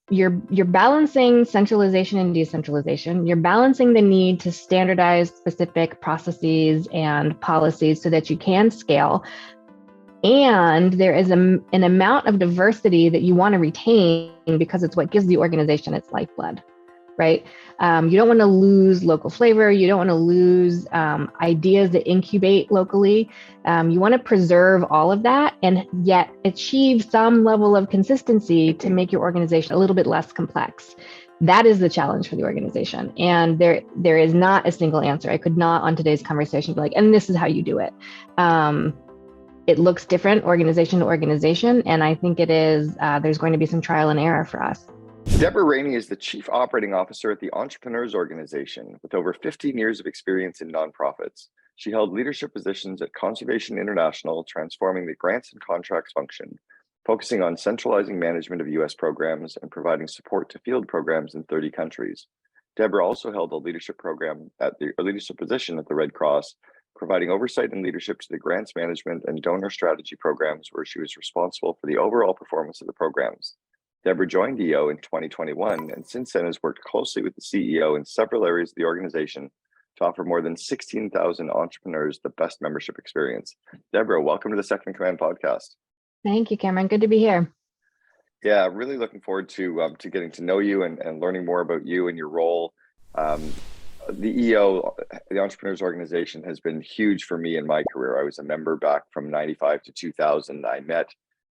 you're balancing centralization and decentralization. You're balancing the need to standardize specific processes and policies so that you can scale. And there is an amount of diversity that you want to retain because it's what gives the organization its lifeblood, right? You don't want to lose local flavor. You don't want to lose ideas that incubate locally. You want to preserve all of that and yet achieve some level of consistency to make your organization a little bit less complex. That is the challenge for the organization. And there is not a single answer. I could not on today's conversation be like, and this is how you do it. It looks different organization to organization. And I think there's going to be some trial and error for us. Deborah Rainey is the Chief Operating Officer at the Entrepreneurs Organization with over 15 years of experience in nonprofits. She held leadership positions at Conservation International, transforming the grants and contracts function, focusing on centralizing management of U.S. programs and providing support to field programs in 30 countries. Deborah also held a leadership position at the Red Cross, providing oversight and leadership to the grants management and donor strategy programs, where she was responsible for the overall performance of the programs. Deborah joined EO in 2021 and since then has worked closely with the CEO in several areas of the organization to offer more than 16,000 entrepreneurs the best membership experience. Deborah, welcome to the Second in Command podcast. Thank you, Cameron. Good to be here. Yeah, really looking forward to getting to know you and learning more about you and your role. The EO, the Entrepreneurs Organization, has been huge for me in my career. I was a member back from 95 to 2000. I met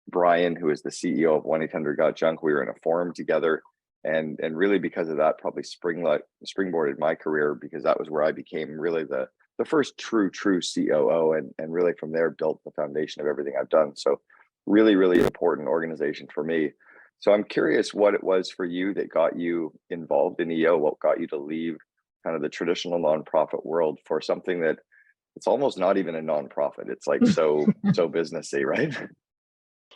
Brian, who is the CEO of 1-800-GOT-JUNK. We were in a forum together. And really because of that, probably springboarded my career, because that was where I became really the first true COO, and really from there built the foundation of everything I've done. So really, really important organization for me. So I'm curious what it was for you that got you involved in EO, what got you to leave kind of the traditional nonprofit world for something that it's almost not even a nonprofit. It's like so businessy, right?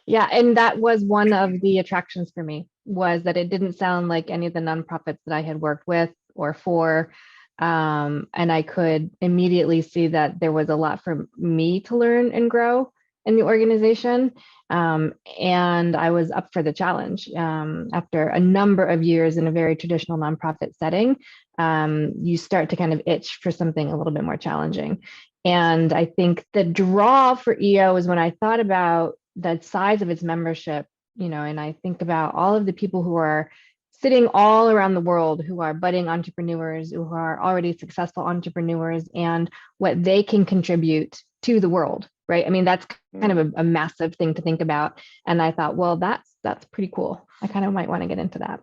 Yeah, and that was one of the attractions for me, was that it didn't sound like any of the nonprofits that I had worked with or for. And I could immediately see that there was a lot for me to learn and grow in the organization. And I was up for the challenge. After a number of years in a very traditional nonprofit setting, you start to kind of itch for something a little bit more challenging. And I think the draw for EO is when I thought about the size of its membership, and I think about all of the people who are sitting all around the world, who are budding entrepreneurs, who are already successful entrepreneurs, and what they can contribute to the world, right? I mean, that's kind of a massive thing to think about. And I thought, well, that's pretty cool. I kind of might want to get into that.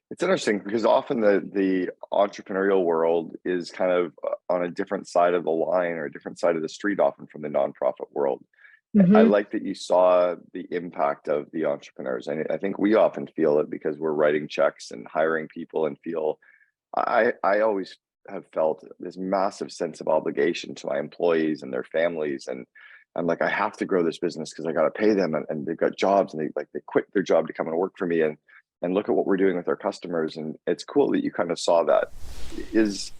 It's interesting because often the entrepreneurial world is kind of on a different side of the line or a different side of the street, often from the nonprofit world. Mm-hmm. I like that you saw the impact of the entrepreneurs. And I think we often feel it because we're writing checks and hiring people and I always have felt this massive sense of obligation to my employees and their families. And I'm like, I have to grow this business because I got to pay them, and they've got jobs, and they quit their job to come and work for me. And look at what we're doing with our customers. And it's cool that you kind of saw that. Is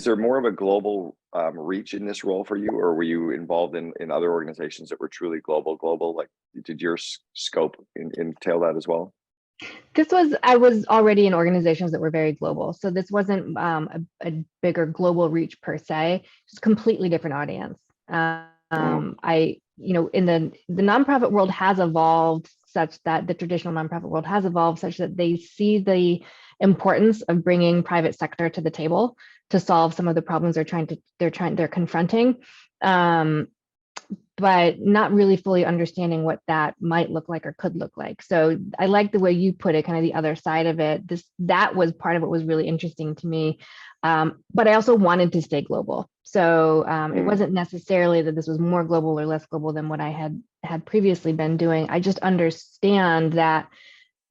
there more of a global reach in this role for you, or were you involved in other organizations that were truly global? Like, did your scope entail that as well? I was already in organizations that were very global. So this wasn't a bigger global reach per se, just completely different audience. In the nonprofit world has evolved such that the traditional nonprofit world has evolved such that they see the importance of bringing private sector to the table to solve some of the problems they're confronting, but not really fully understanding what that might look like or could look like. So I like the way you put it, kind of the other side of it. That was part of what was really interesting to me. But I also wanted to stay global. So it wasn't necessarily that this was more global or less global than what I had previously been doing. I just understand that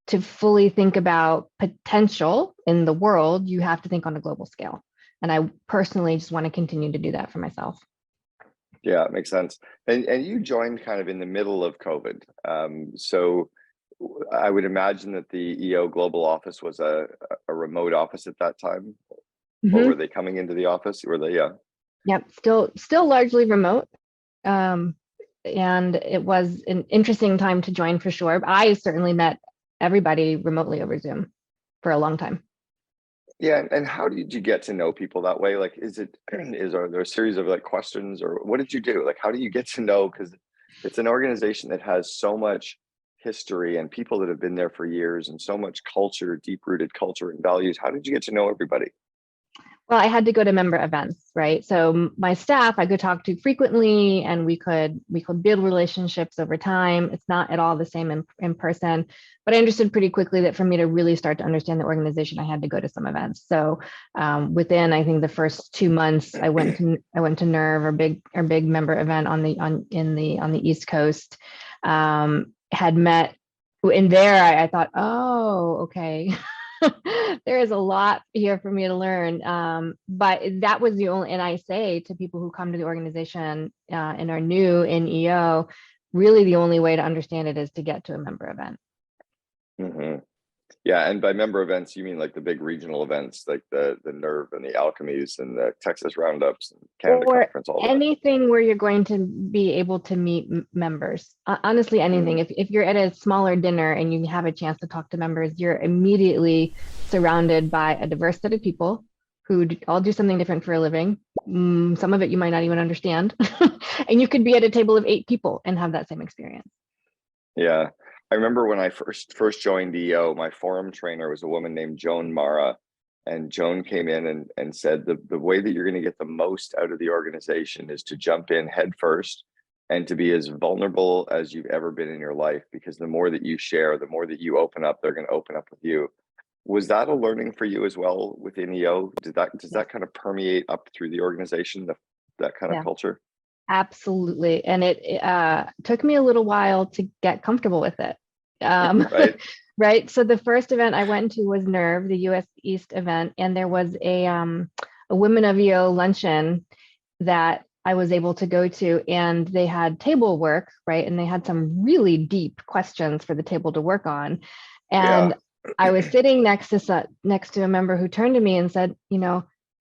to fully think about potential in the world, you have to think on a global scale. And I personally just want to continue to do that for myself. Yeah, it makes sense. And you joined kind of in the middle of COVID. So I would imagine that the EO global office was a remote office at that time. Mm-hmm. Or were they coming into the office? Were they? Yeah. Yep. Still largely remote. And it was an interesting time to join for sure. I certainly met everybody remotely over Zoom for a long time. Yeah, and how did you get to know people that way? Like, are there a series of like questions, or what did you do? Like, how do you get to know? Because it's an organization that has so much history and people that have been there for years and so much culture, deep-rooted culture and values. How did you get to know everybody? Well, I had to go to member events, right? So my staff I could talk to frequently, and we could build relationships over time. It's not at all the same in person, but I understood pretty quickly that for me to really start to understand the organization, I had to go to some events. So within, I think, the first 2 months, I went to Nerve, our big member event on the East Coast. Had met in there. I thought, oh, okay. There is a lot here for me to learn. But that was the only, and I say to people who come to the organization and are new in EO, really the only way to understand it is to get to a member event. Mm-hmm. Yeah, and by member events, you mean like the big regional events, like the Nerve and the Alchemies and the Texas Roundups and Canada Or Conference, all that. anything where you're going to be able to meet members. Honestly, anything. If you're at a smaller dinner and you have a chance to talk to members, you're immediately surrounded by a diverse set of people who all do something different for a living. Some of it you might not even understand. And you could be at a table of 8 people and have that same experience. Yeah. I remember when I first joined EO, my forum trainer was a woman named Joan Mara. And Joan came in and said the way that you're going to get the most out of the organization is to jump in head first and to be as vulnerable as you've ever been in your life, because the more that you share, the more that you open up, they're going to open up with you. Was that a learning for you as well within EO? Does that kind of permeate up through the organization, that kind of culture? Absolutely. And it took me a little while to get comfortable with it. Right. Right. So the first event I went to was Nerve, the US East event, and there was a Women of EO luncheon that I was able to go to, and they had table work, right? And they had some really deep questions for the table to work on. And I was sitting next to a member who turned to me and said,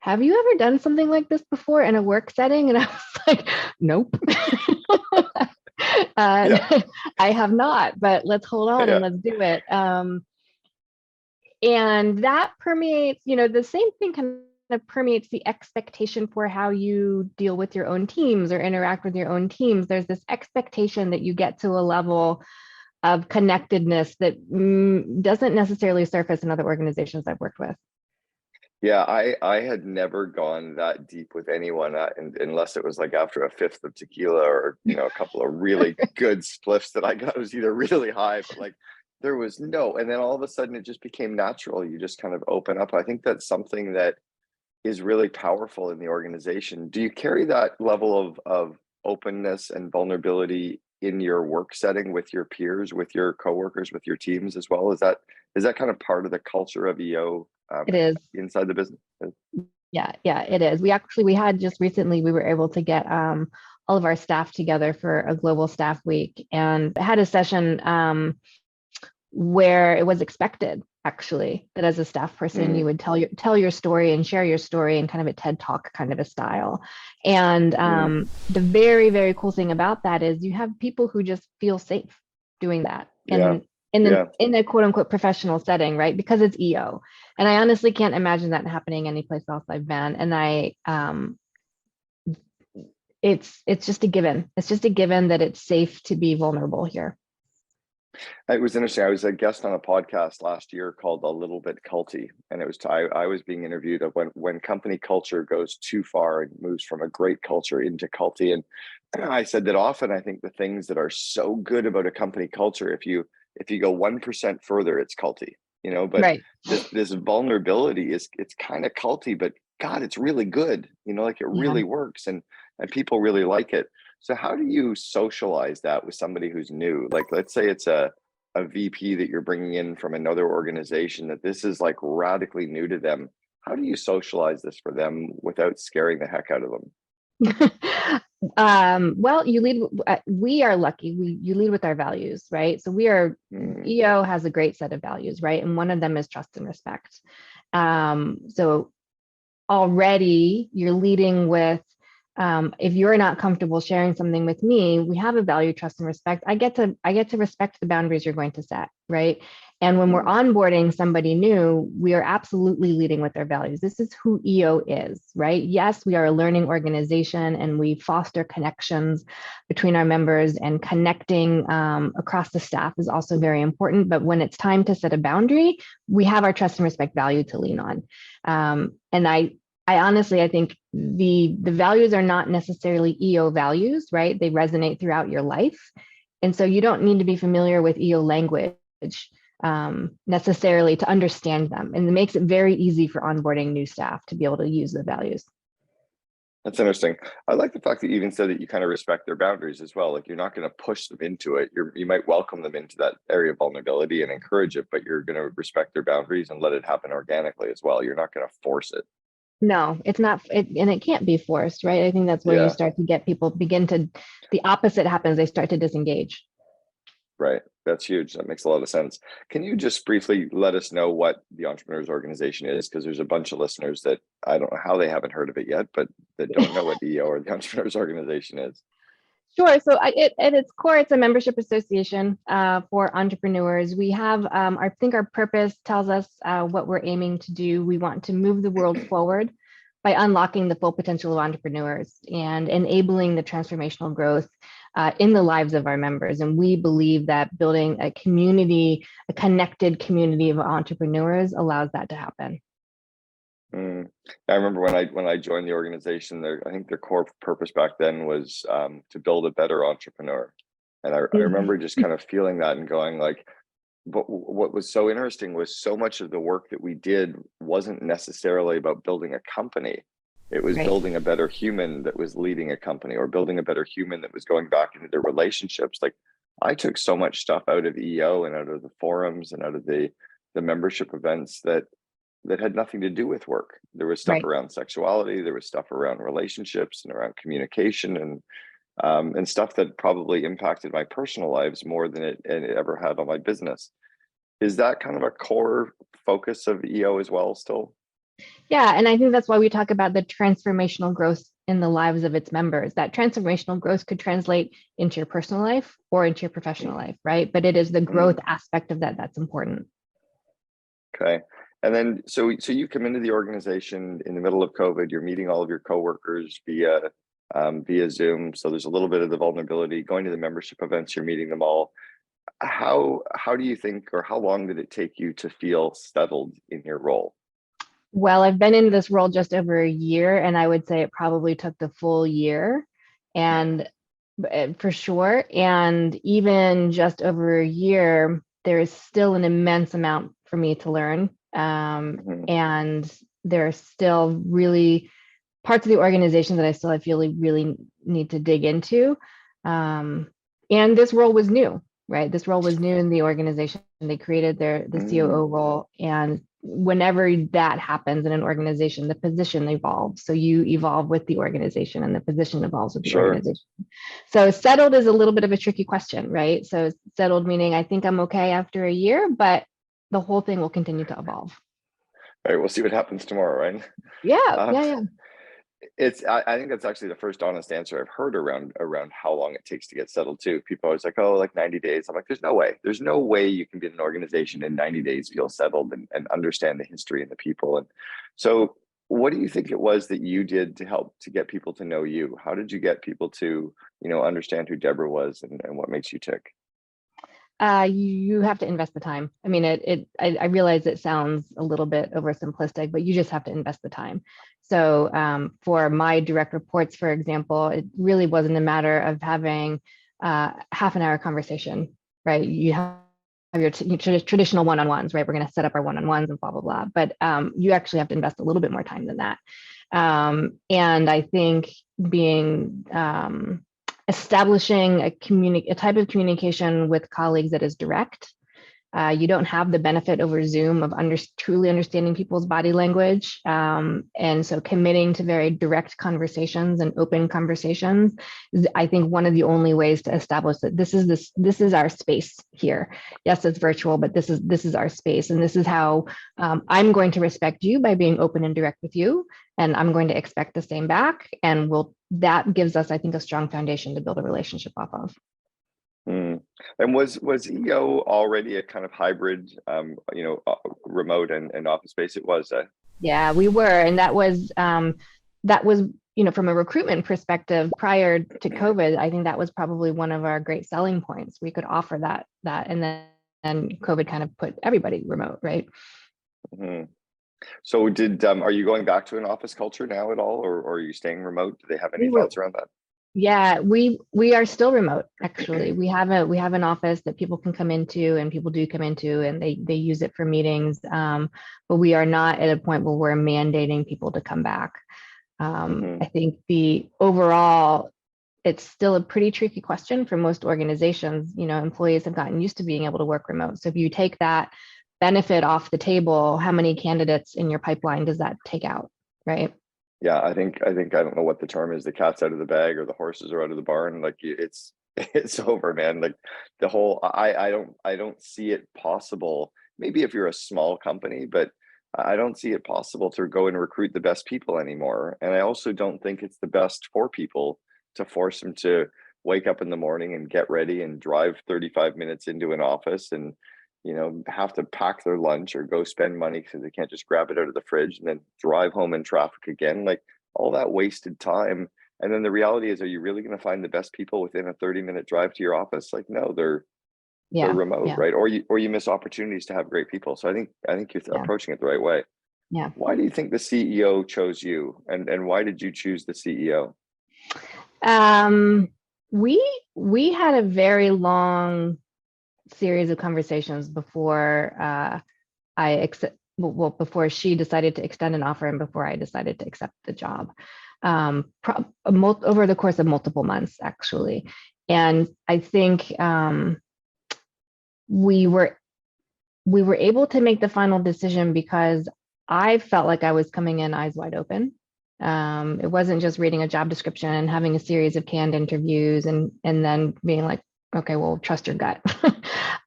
have you ever done something like this before in a work setting? And I was like, nope. I have not, but let's hold on and let's do it. And that permeates, the same thing kind of permeates the expectation for how you deal with your own teams or interact with your own teams. There's this expectation that you get to a level of connectedness that doesn't necessarily surface in other organizations I've worked with. Yeah, I had never gone that deep with anyone unless it was like after a fifth of tequila or a couple of really good spliffs that I got. It was either really high, but like there was no, and then all of a sudden it just became natural. You just kind of open up. I think that's something that is really powerful in the organization. Do you carry that level of openness and vulnerability in your work setting with your peers, with your coworkers, with your teams as well? Is that kind of part of the culture of EO? It is inside the business. Yeah, it is. We had just recently, we were able to get all of our staff together for a global staff week, and had a session where it was expected, actually, that as a staff person, you would tell your story and share your story in kind of a TED Talk kind of a style. And the very, very cool thing about that is you have people who just feel safe doing that. In a quote unquote professional setting, right? Because it's EO. And I honestly can't imagine that happening anyplace else I've been. And it's just a given. It's just a given that it's safe to be vulnerable here. It was interesting. I was a guest on a podcast last year called A Little Bit Culty. And it was, I was being interviewed of when company culture goes too far and moves from a great culture into culty. And I said that often I think the things that are so good about a company culture, if you go 1% further, it's culty, but right. this vulnerability it's kind of culty, but God, it's really good, like it really works and people really like it. So how do you socialize that with somebody who's new? Like, let's say it's a VP that you're bringing in from another organization that this is like radically new to them. How do you socialize this for them without scaring the heck out of them? Well, we are lucky. You lead with our values, right? So EO has a great set of values, right? And one of them is trust and respect. So already you're leading with, if you're not comfortable sharing something with me, we have a value, trust and respect. I get to respect the boundaries you're going to set, right? And when we're onboarding somebody new, we are absolutely leading with their values. This is who EO is, right? Yes, we are a learning organization and we foster connections between our members, and connecting across the staff is also very important. But when it's time to set a boundary, we have our trust and respect value to lean on. And I honestly, I think the values are not necessarily EO values, right? They resonate throughout your life. And so you don't need to be familiar with EO language necessarily to understand them. And it makes it very easy for onboarding new staff to be able to use the values. That's interesting. I like the fact that you even said that you kind of respect their boundaries as well. Like, you're not going to push them into it. You might welcome them into that area of vulnerability and encourage it, but you're going to respect their boundaries and let it happen organically as well. You're not going to force it. No, it's not, and it can't be forced, right? I think that's where you start to get people the opposite happens. They start to disengage. Right. That's huge. That makes a lot of sense. Can you just briefly let us know what the Entrepreneurs Organization is? Because there's a bunch of listeners that I don't know how they haven't heard of it yet, but that don't know what EO or the Entrepreneurs Organization is. Sure. So at its core, it's a membership association for entrepreneurs. We have, I think our purpose tells us what we're aiming to do. We want to move the world forward by unlocking the full potential of entrepreneurs and enabling the transformational growth in the lives of our members. And we believe that building a community, a connected community of entrepreneurs allows that to happen. I remember when I joined the organization, I think their core purpose back then was to build a better entrepreneur. And I remember just kind of feeling that and going like, but what was so interesting was so much of the work that we did wasn't necessarily about building a company. It was building a better human that was leading a company, or building a better human that was going back into their relationships. Like, I took so much stuff out of EO and out of the forums and out of the membership events that had nothing to do with work. There was stuff around sexuality, there was stuff around relationships and around communication, and stuff that probably impacted my personal lives more than it ever had on my business. Is that kind of a core focus of EO as well still? Yeah, and I think that's why we talk about the transformational growth in the lives of its members. That transformational growth could translate into your personal life or into your professional life, right? But it is the growth aspect of that that's important. Okay. And then, so you come into the organization in the middle of COVID, you're meeting all of your coworkers via Zoom. So there's a little bit of the vulnerability. Going to the membership events, you're meeting them all. How do you think, or how long did it take you to feel settled in your role? Well, I've been in this role just over a year, and I would say it probably took the full year, and for sure. And even just over a year, there is still an immense amount for me to learn. And there are still really parts of the organization that I feel really need to dig into. And this role was new, right? This role was new in the organization. They created the COO role, and whenever that happens in an organization, the position evolves. So you evolve with the organization, and the position evolves with the organization. So settled is a little bit of a tricky question, right? So settled meaning I think I'm okay after a year, but the whole thing will continue to evolve. All right, we'll see what happens tomorrow, right? Yeah. I think that's actually the first honest answer I've heard around how long it takes to get settled too. People are always like, oh, like 90 days. I'm like, there's no way you can be in an organization in 90 days, feel settled and understand the history and the people. And so what do you think it was that you did to help to get people to know you? How did you get people to, understand who Deborah was and what makes you tick? You have to invest the time. I mean, I realize it sounds a little bit oversimplistic, but you just have to invest the time. So for my direct reports, for example, it really wasn't a matter of having half an hour conversation, right? You have your traditional one-on-ones, right? We're going to set up our one-on-ones and blah, blah, blah. But you actually have to invest a little bit more time than that. And I think establishing a type of communication with colleagues that is direct. You don't have the benefit over Zoom of truly understanding people's body language. And so committing to very direct conversations and open conversations is, I think, one of the only ways to establish that this is our space here. Yes, it's virtual, but this is our space. And this is how I'm going to respect you by being open and direct with you. And I'm going to expect the same back. And that gives us, I think, a strong foundation to build a relationship off of. And was EO already a kind of hybrid, remote and office space? It was. Yeah, we were. And that was, from a recruitment perspective prior to COVID, I think that was probably one of our great selling points. We could offer that. And then COVID kind of put everybody remote, right? Mhm. So are you going back to an office culture now at all, or are you staying remote? Do they have any We were, thoughts around that? yeah, we are still remote, actually. We have an office that people can come into, and people do come into, and they use it for meetings. But we are not at a point where we're mandating people to come back. Hmm. I think the overall, it's still a pretty tricky question for most organizations. Employees have gotten used to being able to work remote. So if you take that benefit off the table, how many candidates in your pipeline does that take out, right? Yeah, I don't know what the term is. The cat's out of the bag or the horses are out of the barn. Like it's it's over, man. Like the whole I don't see it possible. Maybe if you're a small company, but I don't see it possible to go and recruit the best people anymore. And I also don't think it's the best for people to force them to wake up in the morning and get ready and drive 35 minutes into an office and have to pack their lunch or go spend money because they can't just grab it out of the fridge and then drive home in traffic again. Like all that wasted time. And then the reality is, are you really going to find the best people within a 30-minute drive to your office? Like, no, they're Yeah, remote, yeah, right? Or you miss opportunities to have great people. So I think you're yeah, approaching it the right way. yeah. Why do you think the CEO chose you? And why did you choose the CEO? Um, we had a very long series of conversations before I accept. Well, before she decided to extend an offer and before I decided to accept the job, over the course of multiple months, actually. And I think we were able to make the final decision because I felt like I was coming in eyes wide open. It wasn't just reading a job description and having a series of canned interviews and then being like, okay, well, trust your gut.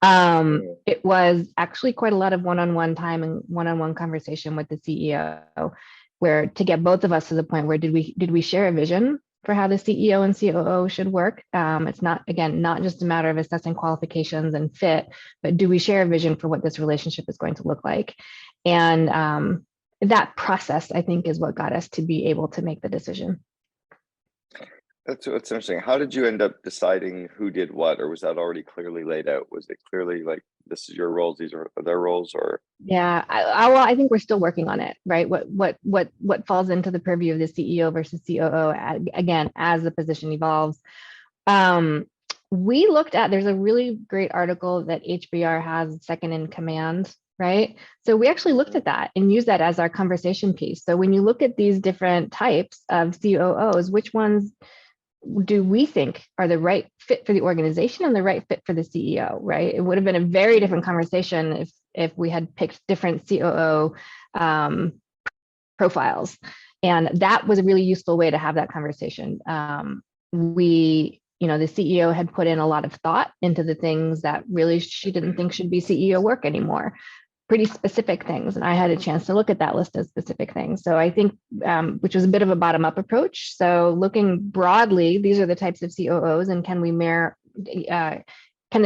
Mm. It was actually quite a lot of one-on-one time and one-on-one conversation with the CEO, where to get both of us to the point where did we share a vision for how the CEO and COO should work. It's not, again, not just a matter of assessing qualifications and fit, but do we share a vision for what this relationship is going to look like? And that process, I think, is what got us to be able to make the decision. That's interesting. How did you end up deciding who did what, or was that already clearly laid out? Was it clearly like this is your roles, these are their roles, or? Yeah, well, I think we're still working on it, right? What falls into the purview of the CEO versus COO, again, as the position evolves. Um, we looked at, there's a really great article that HBR has, second in command, right? So we actually looked at that and used that as our conversation piece. So when you look at these different types of COOs, which ones do we think are the right fit for the organization and the right fit for the CEO, right? It would have been a very different conversation if we had picked different COO profiles. And that was a really useful way to have that conversation. The CEO had put in a lot of thought into the things that really she didn't think should be CEO work anymore, pretty specific things. And I had a chance to look at that list of specific things. So I think, which was a bit of a bottom up approach. So looking broadly, these are the types of COOs, and can the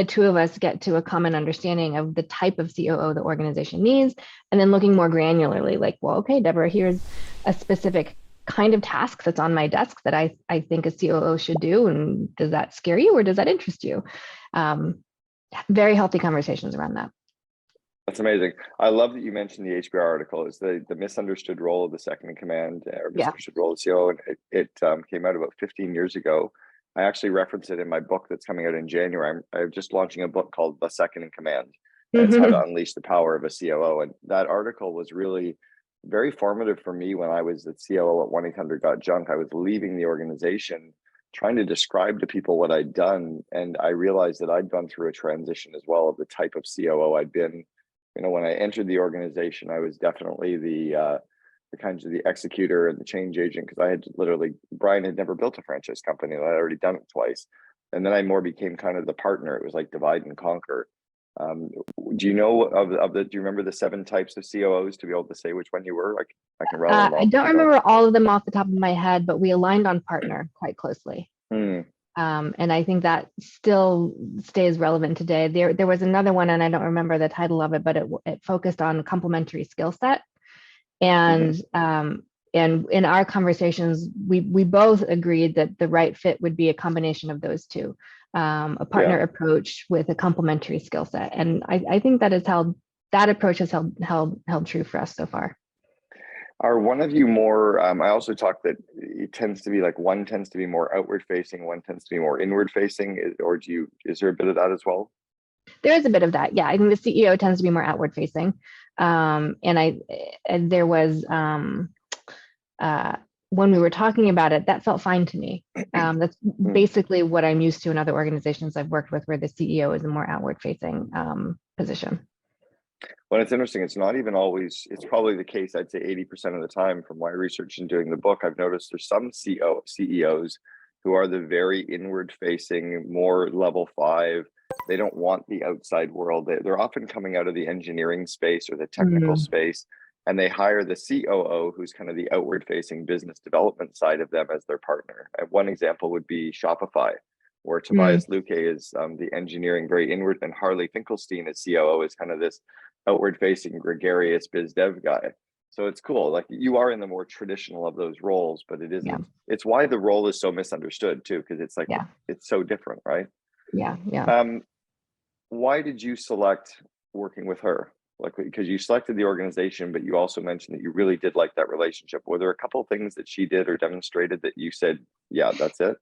two of us get to a common understanding of the type of COO the organization needs? And then looking more granularly, like, well, okay, Deborah, here's a specific kind of task that's on my desk that I think a COO should do. And does that scare you or does that interest you? Very healthy conversations around that. That's amazing. I love that you mentioned the HBR article. It's the misunderstood role of the second in command, or Yeah. misunderstood role of the COO, and it came out about 15 years ago. I actually reference it in my book that's coming out in January. I'm just launching a book called The Second in Command, and it's how to unleash the power of a COO. And that article was really very formative for me when I was the COO at 1-800-GOT-JUNK. I was leaving the organization, trying to describe to people what I'd done, and I realized that I'd gone through a transition as well of the type of COO I'd been. When I entered the organization, I was definitely the kinds of the executor and the change agent, because I had Brian had never built a franchise company, and I'd already done it twice. And then I more became kind of the partner. It was like divide and conquer. Do you know do you remember the 7 types of COOs to be able to say which one you were? Like I can rattle them I off if don't you don't. remember all of them off the top of my head, but we aligned on partner quite closely. And I think that still stays relevant today. There was another one, and I don't remember the title of it, but it focused on complementary skill set. And and in our conversations, we both agreed that the right fit would be a combination of those two, a partner approach with a complementary skill set. And I think that approach has held true for us so far. Are one of you more, I also talked that it tends to be like one tends to be more outward facing, one tends to be more inward facing, or is there a bit of that as well? There is a bit of that. Yeah. I think the CEO tends to be more outward facing. And there was, when we were talking about it, that felt fine to me. That's basically what I'm used to in other organizations I've worked with, where the CEO is a more outward facing position. Well, it's interesting. It's not even always, it's probably the case, I'd say 80% of the time from my research and doing the book, I've noticed there's some CEOs who are the very inward facing, more level 5. They don't want the outside world. They're often coming out of the engineering space or the technical space, and they hire the COO, who's kind of the outward facing business development side of them, as their partner. And one example would be Shopify, where Tobias Luque is the engineering, very inward, and Harley Finkelstein as COO is kind of this outward facing, gregarious biz dev guy. So it's cool. Like, you are in the more traditional of those roles, but it isn't. It's why the role is so misunderstood too, because it's like, it's so different, right? Why did you select working with her? Like, because you selected the organization, but you also mentioned that you really did like that relationship. Were there a couple of things that she did or demonstrated that you said, yeah, that's it?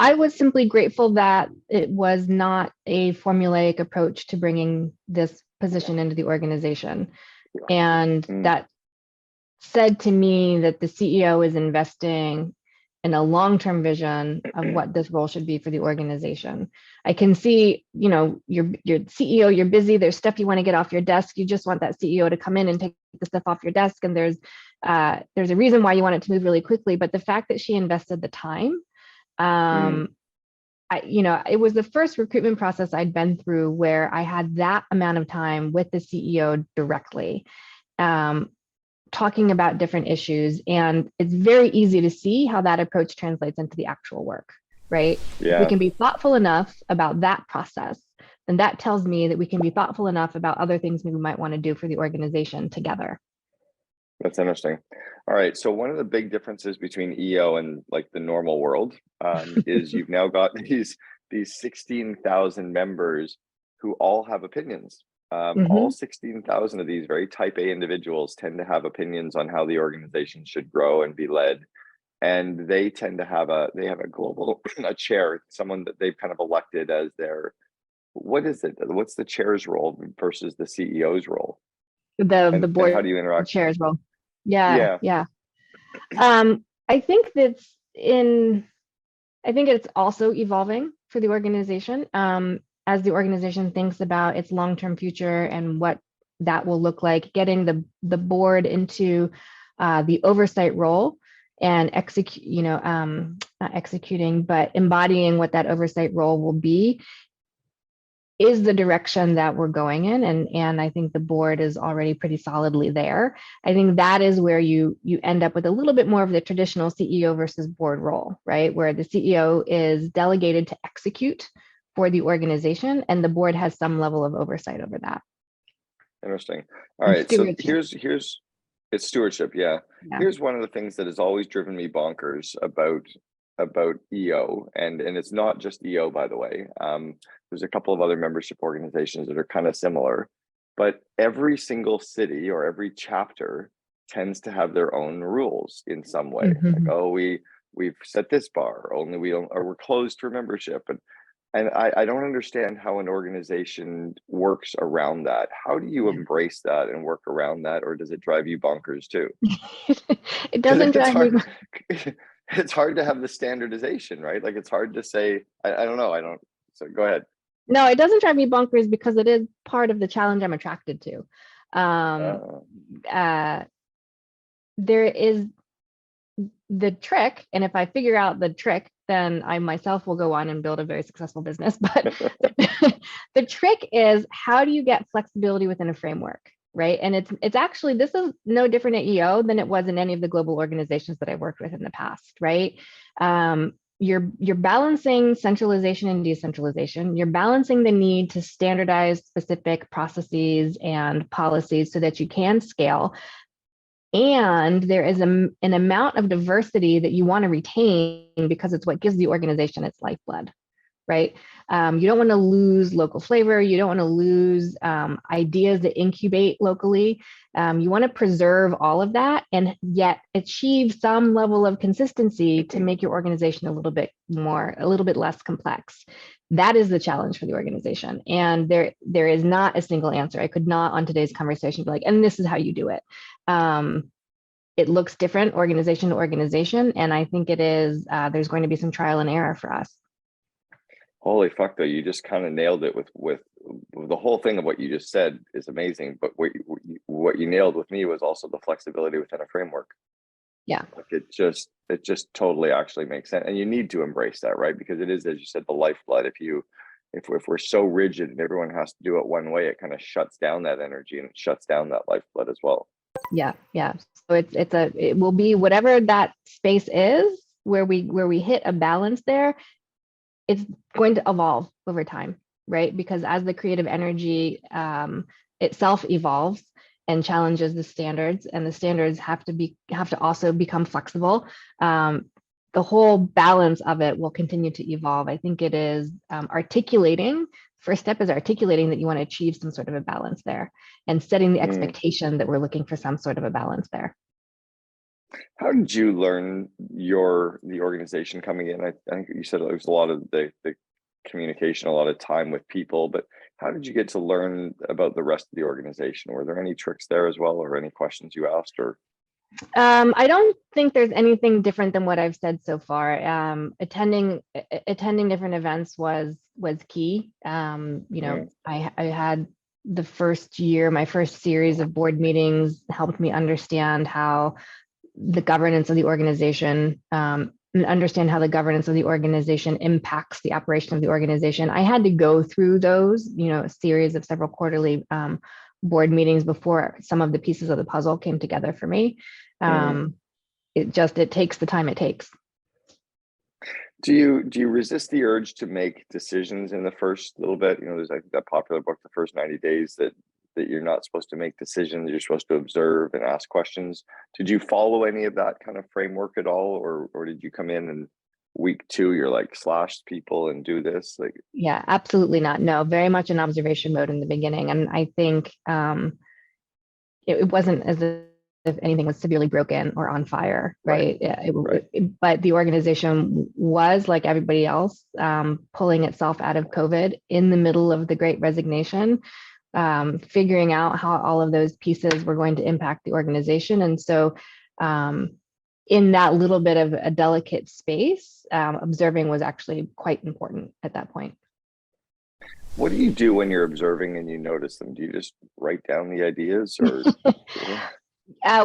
I was simply grateful that it was not a formulaic approach to bringing this position into the organization. And that said to me that the CEO is investing in a long-term vision of what this role should be for the organization. I can see, your CEO, you're busy, there's stuff you want to get off your desk. You just want that CEO to come in and take the stuff off your desk. And there's a reason why you want it to move really quickly. But the fact that she invested the time, it was the first recruitment process I'd been through where I had that amount of time with the CEO directly, talking about different issues. And it's very easy to see how that approach translates into the actual work, right? If we can be thoughtful enough about that process, then that tells me that we can be thoughtful enough about other things we might want to do for the organization together. That's interesting. All right. So one of the big differences between EO and like the normal world is you've now got these 16,000 members who all have opinions. All 16,000 of these very type A individuals tend to have opinions on how the organization should grow and be led. And they tend to have a global chair, someone that they've kind of elected as their, what's the chair's role versus the CEO's role? The board, how do you interact? Chair's role. Yeah. I think it's also evolving for the organization. As the organization thinks about its long-term future and what that will look like, getting the board into the oversight role and not executing, but embodying what that oversight role will be, is the direction that we're going in. And I think the board is already pretty solidly there. I think that is where you end up with a little bit more of the traditional CEO versus board role, right? Where the CEO is delegated to execute for the organization and the board has some level of oversight over that. Interesting. All right. So here's it's stewardship. Yeah. Here's one of the things that has always driven me bonkers about EO, and it's not just EO, by the way. There's a couple of other membership organizations that are kind of similar, but every single city or every chapter tends to have their own rules in some way. Like, oh, we've set this bar, only we're closed for membership. And I don't understand how an organization works around that. How do you embrace that and work around that? Or does it drive you bonkers too? It doesn't drive me. It's hard to have the standardization, right? Like, it's hard to say, I don't know. So go ahead. No, it doesn't drive me bonkers because it is part of the challenge I'm attracted to. There is the trick, and if I figure out the trick, then I myself will go on and build a very successful business. But the trick is, how do you get flexibility within a framework? right? And it's actually, this is no different at EO than it was in any of the global organizations that I worked with in the past, right? You're balancing centralization and decentralization. You're balancing the need to standardize specific processes and policies so that you can scale. And there is an amount of diversity that you want to retain because it's what gives the organization its lifeblood, right? You don't want to lose local flavor. You don't want to lose ideas that incubate locally. You want to preserve all of that and yet achieve some level of consistency to make your organization a little bit less complex. That is the challenge for the organization. And there is not a single answer. I could not on today's conversation be like, and this is how you do it. It looks different organization to organization. And I think it is, there's going to be some trial and error for us. Holy fuck, though, you just kind of nailed it with the whole thing of what you just said is amazing. But what you nailed with me was also the flexibility within a framework. Yeah. Like it just totally actually makes sense. And you need to embrace that, right? Because it is, as you said, the lifeblood. If we're so rigid and everyone has to do it one way, it kind of shuts down that energy and it shuts down that lifeblood as well. Yeah. So it will be whatever that space is where we hit a balance there. It's going to evolve over time, right? Because as the creative energy itself evolves and challenges the standards, and the standards have to also become flexible, the whole balance of it will continue to evolve. I think it is articulating. First step is articulating that you want to achieve some sort of a balance there, and setting the expectation that we're looking for some sort of a balance there. How did you learn the organization coming in? I think you said there was a lot of the communication, a lot of time with people, but how did you get to learn about the rest of the organization? Were there any tricks there as well, or any questions you asked? Or I don't think there's anything different than what I've said so far. Attending different events was key. I had the first year, my first series of board meetings helped me understand how the governance of the organization, and understand how the governance of the organization impacts the operation of the organization. I had to go through those, a series of several quarterly board meetings before some of the pieces of the puzzle came together for me. It takes the time it takes. Do you resist the urge to make decisions in the first little bit? There's like that popular book, The First 90 Days, that you're not supposed to make decisions, you're supposed to observe and ask questions. Did you follow any of that kind of framework at all? Or did you come in and week 2, you're like, slash people and do this? Yeah, absolutely not. No, very much in observation mode in the beginning. And I think it wasn't as if anything was severely broken or on fire, right? But the organization was, like everybody else, pulling itself out of COVID in the middle of the Great Resignation, figuring out how all of those pieces were going to impact the organization. And so in that little bit of a delicate space, observing was actually quite important at that point. What do you do when you're observing and you notice them? Do you just write down the ideas, or?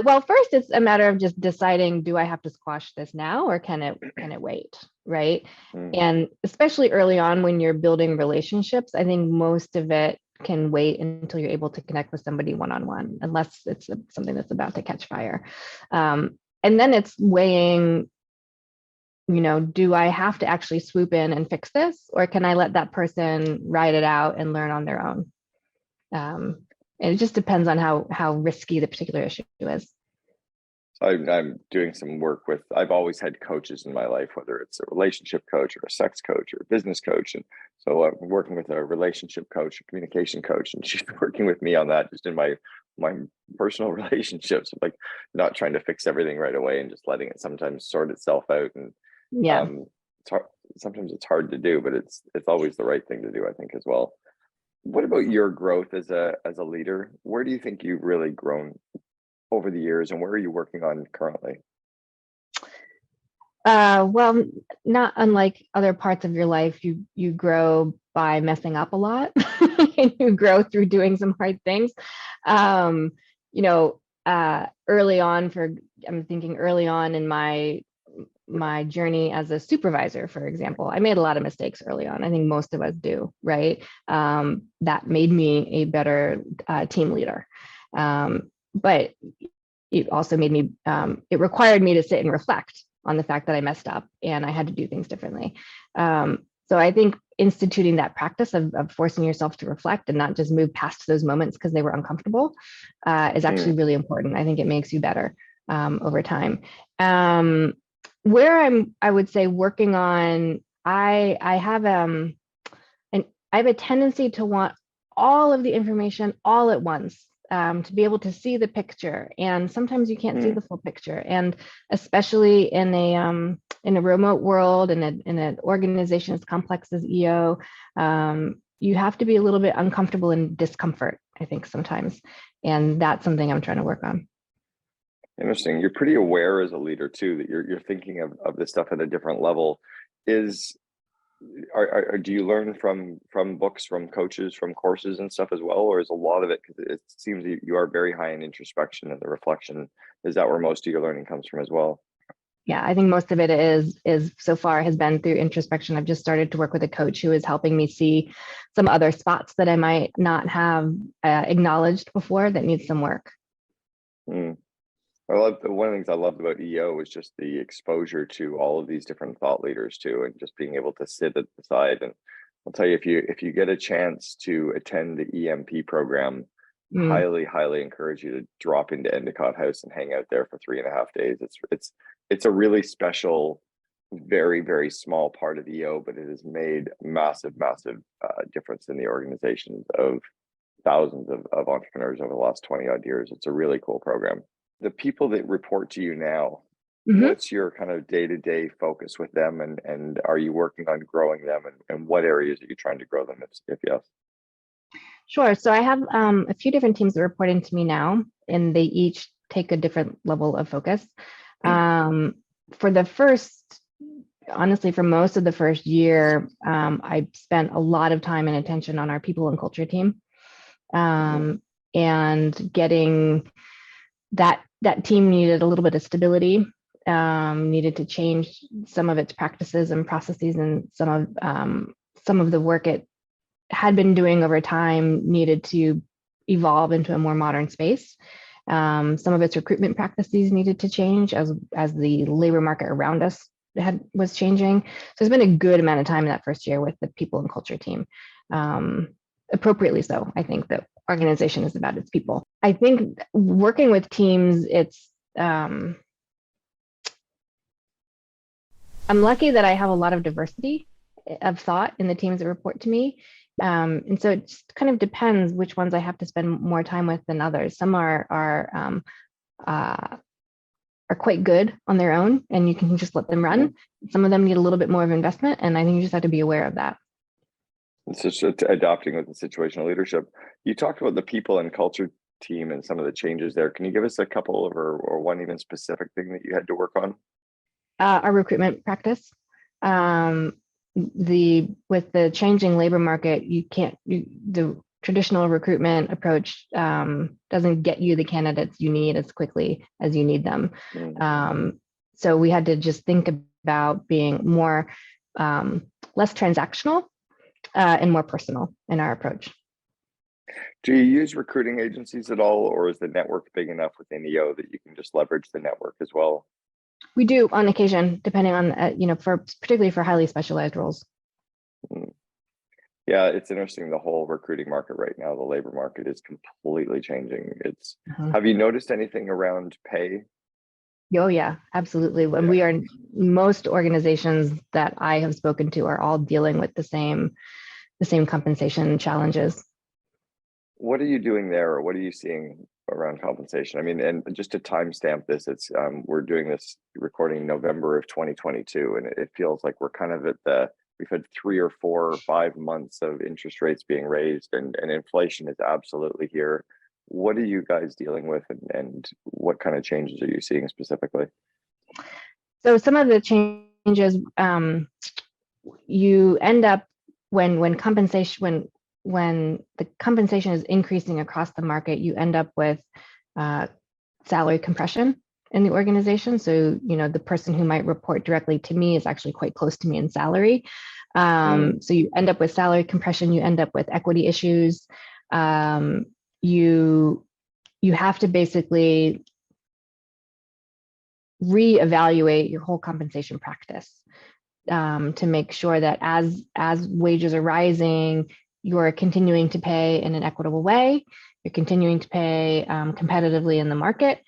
Well, first it's a matter of just deciding, do I have to squash this now, or can it wait, right? And especially early on when you're building relationships, I think most of it can wait until you're able to connect with somebody one-on-one, unless it's something that's about to catch fire. And then it's weighing, do I have to actually swoop in and fix this, or can I let that person ride it out and learn on their own? And it just depends on how risky the particular issue is. I'm doing some work with, I've always had coaches in my life, whether it's a relationship coach or a sex coach or a business coach. And so I'm working with a relationship coach, a communication coach, and she's working with me on that just in my personal relationships, like not trying to fix everything right away and just letting it sometimes sort itself out. And it's hard, sometimes it's hard to do, but it's always the right thing to do, I think, as well. What about your growth as a leader? Where do you think you've really grown over the years, and where are you working on currently? Well, not unlike other parts of your life, you grow by messing up a lot, and you grow through doing some hard things. Early on, I'm thinking early on in my journey as a supervisor, for example, I made a lot of mistakes early on. I think most of us do, right? That made me a better team leader. But it also made me, it required me to sit and reflect on the fact that I messed up and I had to do things differently. So I think instituting that practice of forcing yourself to reflect and not just move past those moments because they were uncomfortable is actually really important. I think it makes you better over time. Where I would say working on, I have I have a tendency to want all of the information all at once, to be able to see the picture. And sometimes you can't see the full picture. And especially in a remote world, in an organization as complex as EO, you have to be a little bit uncomfortable in discomfort, I think, sometimes. And that's something I'm trying to work on. Interesting. You're pretty aware as a leader too, that you're thinking of this stuff at a different level. Do you learn from books, from coaches, from courses and stuff as well, or is a lot of it, because it seems you are very high in introspection and the reflection, is that where most of your learning comes from as well? Yeah, I think most of it is so far has been through introspection. I've just started to work with a coach who is helping me see some other spots that I might not have acknowledged before that need some work. One of the things I loved about EO was just the exposure to all of these different thought leaders too, and just being able to sit at the side. And I'll tell you, if you get a chance to attend the EMP program, highly encourage you to drop into Endicott House and hang out there for 3.5 days. It's a really special, very small part of EO, but it has made massive difference in the organizations of thousands of entrepreneurs over the last 20 odd years. It's a really cool program. The people that report to you now, what's your kind of day-to-day focus with them, and are you working on growing them, and what areas are you trying to grow them, if yes? Sure. So I have a few different teams that report into me now, and they each take a different level of focus. For most of the first year, I spent a lot of time and attention on our people and culture team, and getting that team needed a little bit of stability, needed to change some of its practices and processes, and some of the work it had been doing over time needed to evolve into a more modern space. Some of its recruitment practices needed to change as the labor market around us was changing. So it's been a good amount of time in that first year with the people and culture team. Appropriately so. I think that organization is about its people. I think working with teams, I'm lucky that I have a lot of diversity of thought in the teams that report to me. And so it just kind of depends which ones I have to spend more time with than others. Some are quite good on their own, and you can just let them run. Some of them need a little bit more of investment, and I think you just have to be aware of that. It's just adopting with the situational leadership. You talked about the people and culture team and some of the changes there. Can you give us a couple of, or one even specific thing that you had to work on? Our recruitment practice. With the changing labor market, the traditional recruitment approach doesn't get you the candidates you need as quickly as you need them. So we had to just think about being more less transactional and more personal in our approach. Do you use recruiting agencies at all, or is the network big enough within EO that you can just leverage the network as well? We do on occasion, depending on, particularly for highly specialized roles. Yeah, it's interesting. The whole recruiting market right now, the labor market is completely changing. Have you noticed anything around pay? Oh yeah, absolutely. When most organizations that I have spoken to are all dealing with the same compensation challenges. What are you doing there, or what are you seeing around compensation? I mean, and just to timestamp this, it's we're doing this recording November of 2022, and it feels like we're kind of we've had 3 or 4 or 5 months of interest rates being raised, and inflation is absolutely here. What are you guys dealing with, and what kind of changes are you seeing specifically? So some of the changes, you end up when the compensation is increasing across the market, you end up with salary compression in the organization. So, the person who might report directly to me is actually quite close to me in salary. So you end up with salary compression, you end up with equity issues. You you have to basically reevaluate your whole compensation practice to make sure that as wages are rising, you're continuing to pay in an equitable way, you're continuing to pay competitively in the market,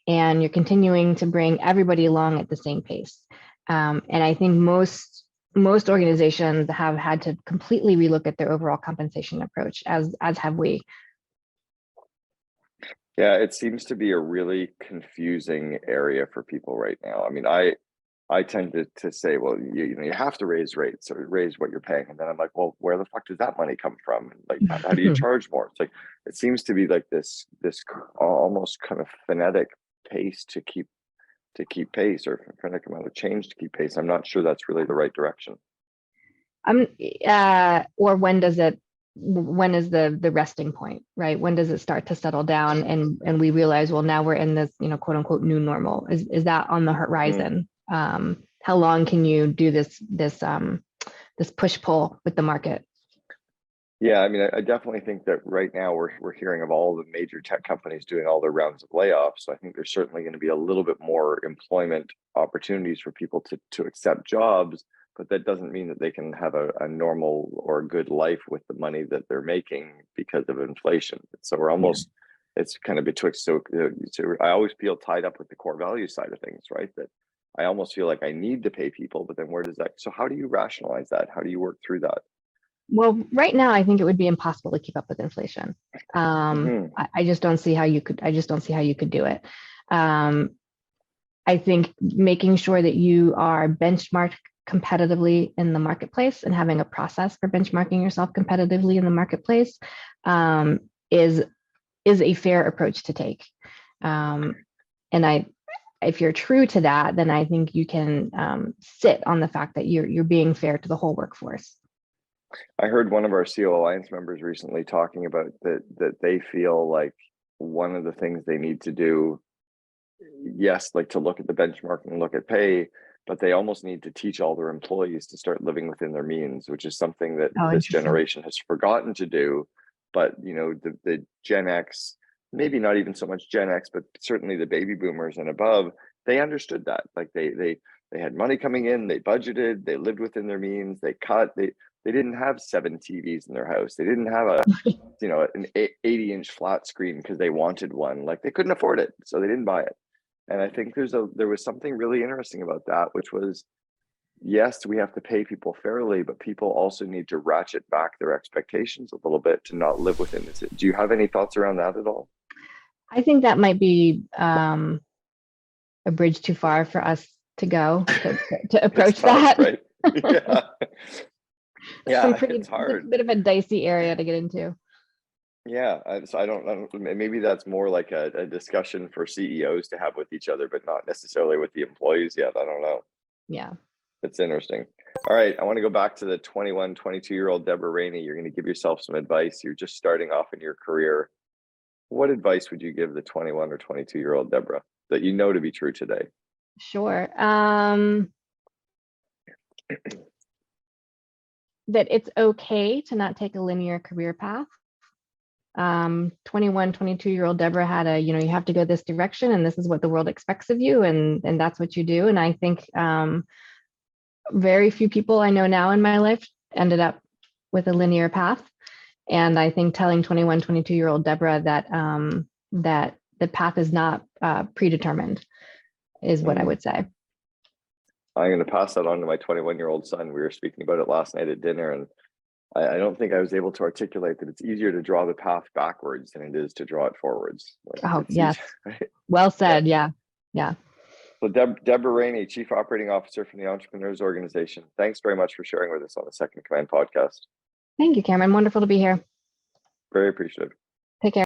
and you're continuing to bring everybody along at the same pace. And I think most organizations have had to completely relook at their overall compensation approach, as have we. Yeah, it seems to be a really confusing area for people right now. I mean, I tend to say, well, you know, you have to raise rates or raise what you're paying. And then I'm like, well, where the fuck does that money come from? And like, how do you charge more? It's like, it seems to be like this almost kind of phonetic pace to keep pace, or phonetic amount of change to keep pace. I'm not sure that's really the right direction. Or when is the resting point, right? When does it start to settle down and we realize, well, now we're in this, you know, quote unquote new normal? Is that on the horizon? How long can you do this push pull with the market? Yeah, I mean, I definitely think that right now we're hearing of all the major tech companies doing all their rounds of layoffs. So I think there's certainly going to be a little bit more employment opportunities for people to accept jobs, but that doesn't mean that they can have a normal or a good life with the money that they're making because of inflation. So we're almost, it's kind of betwixt. So I always feel tied up with the core value side of things, right? That I almost feel like I need to pay people, but then where does that, so how do you rationalize that? How do you work through that? Well, right now, I think it would be impossible to keep up with inflation. I just don't see how you could. I just don't see how you could do it. I think making sure that you are benchmarked competitively in the marketplace and having a process for benchmarking yourself competitively in the marketplace is a fair approach to take. And if you're true to that, then I think you can sit on the fact that you're being fair to the whole workforce. I heard one of our COO Alliance members recently talking about that they feel like one of the things they need to do, yes, like to look at the benchmark and look at pay, but they almost need to teach all their employees to start living within their means, which is something that this generation has forgotten to do. But you know, the Gen X, maybe not even so much Gen X, but certainly the baby boomers and above, they understood that. Like they had money coming in, they budgeted, they lived within their means, they cut, they didn't have 7 TVs in their house. They didn't have an 80-inch flat screen because they wanted one. Like they couldn't afford it, so they didn't buy it. And I think there was something really interesting about that, which was, yes, we have to pay people fairly, but people also need to ratchet back their expectations a little bit to not live within this. Do you have any thoughts around that at all? I think that might be a bridge too far for us to go to approach tough, that. Right? Yeah. Yeah, it's hard. It's a bit of a dicey area to get into. Yeah, so I don't, maybe that's more like a discussion for CEOs to have with each other, but not necessarily with the employees yet. I don't know. Yeah. It's interesting. All right, I want to go back to the 21, 22-year-old Deborah Rainey. You're going to give yourself some advice. You're just starting off in your career. What advice would you give the 21 or 22-year-old Deborah that you know to be true today? Sure. That it's okay to not take a linear career path. 21, 22-year-old Deborah had you have to go this direction and this is what the world expects of you, and that's what you do. And I think very few people I know now in my life ended up with a linear path. And I think telling 21, 22-year-old Deborah that that the path is not predetermined is what I would say. I'm going to pass that on to my 21-year-old son. We were speaking about it last night at dinner, and I don't think I was able to articulate that it's easier to draw the path backwards than it is to draw it forwards. Oh, yes. Right? Well said. Yeah. So Deborah Rainey, Chief Operating Officer from the Entrepreneurs Organization. Thanks very much for sharing with us on the Second Command podcast. Thank you, Cameron. Wonderful to be here. Very appreciative. Take care.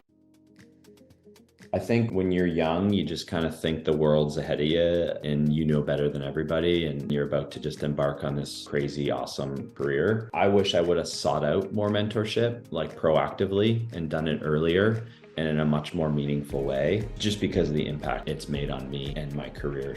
I think when you're young, you just kind of think the world's ahead of you and you know better than everybody and you're about to just embark on this crazy, awesome career. I wish I would have sought out more mentorship, like proactively, and done it earlier and in a much more meaningful way, just because of the impact it's made on me and my career.